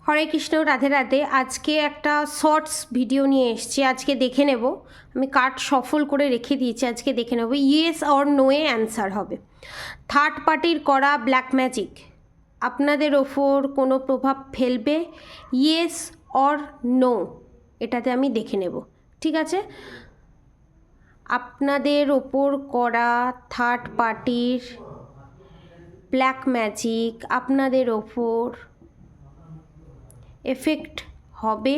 হরে কৃষ্ণ, রাধে রাধে। আজকে একটা shorts video নিয়ে এসেছি। আজকে দেখে নেব, আমি কার্ড সফল করে রেখে দিয়েছি। আজকে দেখে নেব ইয়েস অর নো এ অ্যান্সার হবে। থার্ড পার্টির করা ব্ল্যাক ম্যাজিক আপনাদের ওপর কোনো প্রভাব ফেলবে? ইয়েস অর নো, এটাতে আমি দেখে নেব। ঠিক আছে, আপনাদের ওপর করা থার্ড পার্টির ব্ল্যাক ম্যাজিক আপনাদের ওপর এফেক্ট হবে,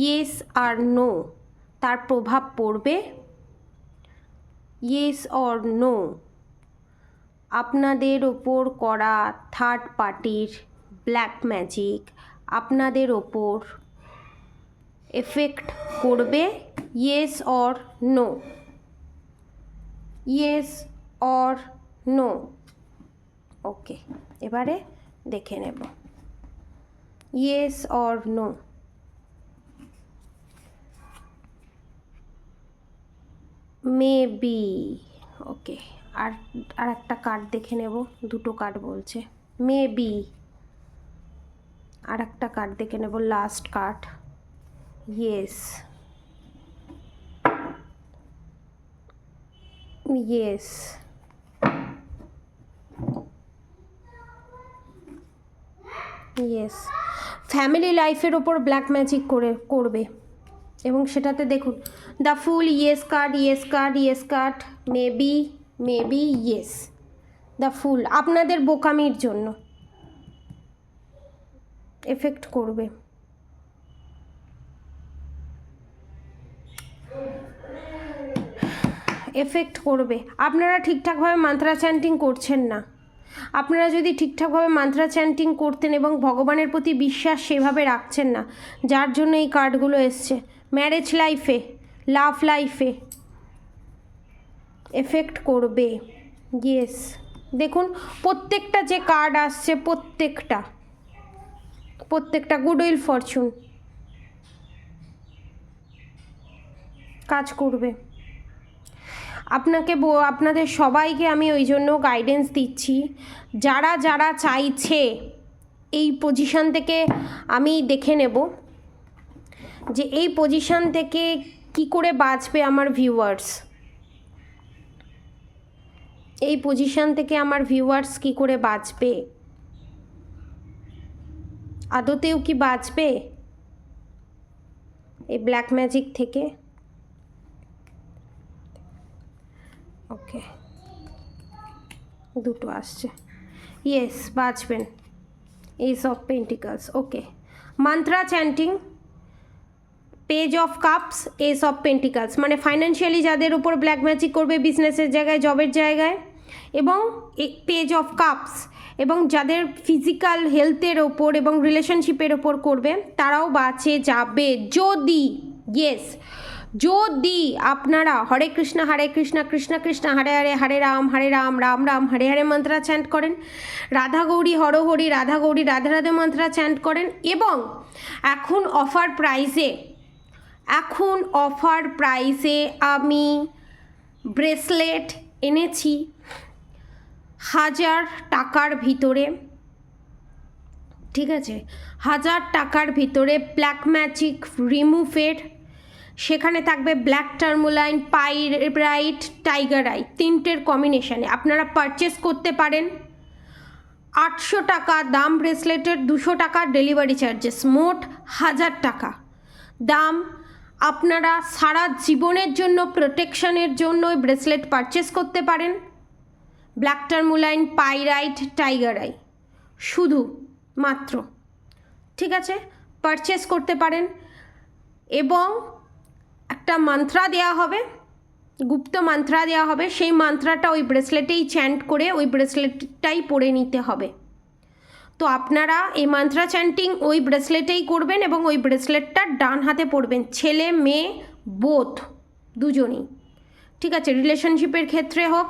ইয়েস আর নো, তার প্রভাব পড়বে, ইয়েস অর নো। আপনাদের ওপর করা থার্ড পার্টির ব্ল্যাক ম্যাজিক আপনাদের ওপর এফেক্ট করবে, yes or no, yes or no. Okay, এবারে দেখে নেব yes or no. Maybe. Okay, আর একটা কার্ড দেখে নেব। দুটো কার্ড বলছে মেবি। আর একটা কার্ড দেখে নেব, last card. Yes, yes, yes. Family লাইফের ওপর ব্ল্যাক ম্যাজিক করবে এবং সেটাতে দেখুন the fool, yes card, yes card, yes card, maybe, maybe, yes. The fool আপনাদের বোকামির জন্য এফেক্ট করবে। এফেক্ট করবে। আপনারা ঠিকঠাকভাবে মান্ত্রা চ্যান্টিং করছেন না। আপনারা যদি ঠিকঠাকভাবে মান্ত্রা চ্যান্টিং করতেন এবং ভগবানের প্রতি বিশ্বাস সেভাবে রাখছেন না, যার জন্য এই কার্ডগুলো এসছে। ম্যারেজ লাইফে, লাভ লাইফে এফেক্ট করবে। ইয়েস, দেখুন প্রত্যেকটা যে কার্ড আসছে, প্রত্যেকটা গুডউইল, ফরচুন কাজ করবে। আপনাদের সবাইকে আমি ওই জন্য গাইডেন্স দিচ্ছি, যারা যারা চাইছে এই পজিশান থেকে, আমি দেখে নেব যে এই পজিশান থেকে কি করে বাঁচবে আমার ভিউয়ার্স। এই পজিশান থেকে আমার ভিউয়ার্স কি করে বাঁচবে, আদতেও কি বাঁচবে এই ব্ল্যাক ম্যাজিক থেকে? ওকে, দুটো আসছে। ইয়েস, বাঁচবেন। S of pentacles. Okay, mantra chanting, page of cups, S of pentacles, মানে ফাইন্যান্সিয়ালি যাদের উপর ব্ল্যাক ম্যাজিক করবে, বিজনেসের জায়গায়, জবের জায়গায়, এবং পেজ অফ কাপস, এবং যাদের ফিজিক্যাল হেলথের ওপর এবং রিলেশনশিপের ওপর করবে, তারাও বাঁচে যাবে যদি, ইয়েস, যদি আপনারা হরে কৃষ্ণ কৃষ্ণ কৃষ্ণ হরে হরে, হরে রাম রাম রাম হরে হরে মন্ত্রা চ্যান্ট করেন, রাধা গৌরী হর হরি, রাধা গৌরী রাধে রাধে মন্ত্রা চ্যান্ট করেন, এবং এখন অফার প্রাইসে আমি ব্রেসলেট এনেছি 1000 টাকার ভিতরে। ঠিক আছে, 1000 টাকার ভিতরে ব্ল্যাক ম্যাজিক রিমুভের, সেখানে থাকবে ব্ল্যাক টার্মোলাইন, পাইরাইট, টাইগার আই, তিনটের কম্বিনেশানে আপনারা পারচেস করতে পারেন। 800 টাকা দাম ব্রেসলেটের, 200 টাকা ডেলিভারি চার্জেস, মোট 1000 টাকা দাম। আপনারা সারা জীবনের জন্য প্রোটেকশনের জন্য ওই ব্রেসলেট পারচেস করতে পারেন। ব্ল্যাক টার্মোলাইন, পাইরাইট, টাইগার আই, শুধু মাত্র। ঠিক আছে, পারচেস করতে পারেন। এবং একটা মান্ত্রা দেওয়া হবে, গুপ্ত মান্ত্রা দেওয়া হবে, সেই মান্ত্রাটা ওই ব্রেসলেটেই চ্যান্ট করে ওই ব্রেসলেটটাই পরে নিতে হবে। তো আপনারা এই মান্ত্রা চ্যান্টিং ওই ব্রেসলেটেই করবেন এবং ওই ব্রেসলেটটা ডান হাতে পরবেন, ছেলে মেয়ে বোথ, দুজনেই। ঠিক আছে, রিলেশনশিপের ক্ষেত্রে হোক,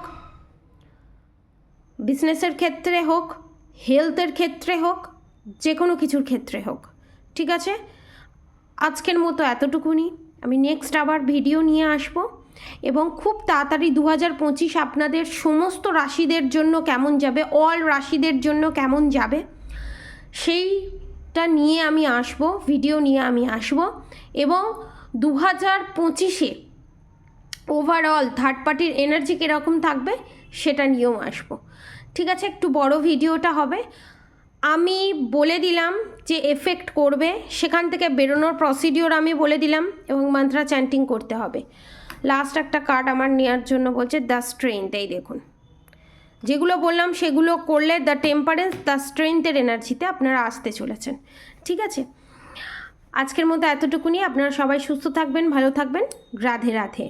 বিজনেসের ক্ষেত্রে হোক, হেলথের ক্ষেত্রে হোক, যে কোনো কিছুর ক্ষেত্রে হোক। ঠিক আছে, আজকের মতো এতটুকুনি। আমি নেক্সট আবার ভিডিও নিয়ে আসব, এবং খুব তাড়াতাড়ি 2025 আপনাদের সমস্ত রাশিদের জন্য কেমন যাবে, অল রাশিদের জন্য কেমন যাবে, সেই কার্ডটা নিয়ে আমি আসব, ভিডিও নিয়ে আমি আসব, এবং 2025-এ ওভারঅল থার্ড পার্টির এনার্জি কীরকম থাকবে সেটা নিয়েও আসবো। ঠিক আছে, একটু বড় ভিডিওটা হবে। আমি বলে দিলাম যে এফেক্ট করবে, সেখান থেকে বেরোনোর প্রসিডিওর আমি বলে দিলাম, এবং মান্ত্রা চ্যান্টিং করতে হবে। লাস্ট একটা কার্ড আমার নেওয়ার জন্য বলছে দ্য স্ট্রেংথ। এই দেখুন, যেগুলো বললাম সেগুলো করলে দ্য টেম্পারেন্স, দ্য স্ট্রেংথের এনার্জিতে আপনারা আসতে চলেছেন। ঠিক আছে, আজকের মতো এতটুকুনি। আপনারা সবাই সুস্থ থাকবেন, ভালো থাকবেন। রাধে রাধে।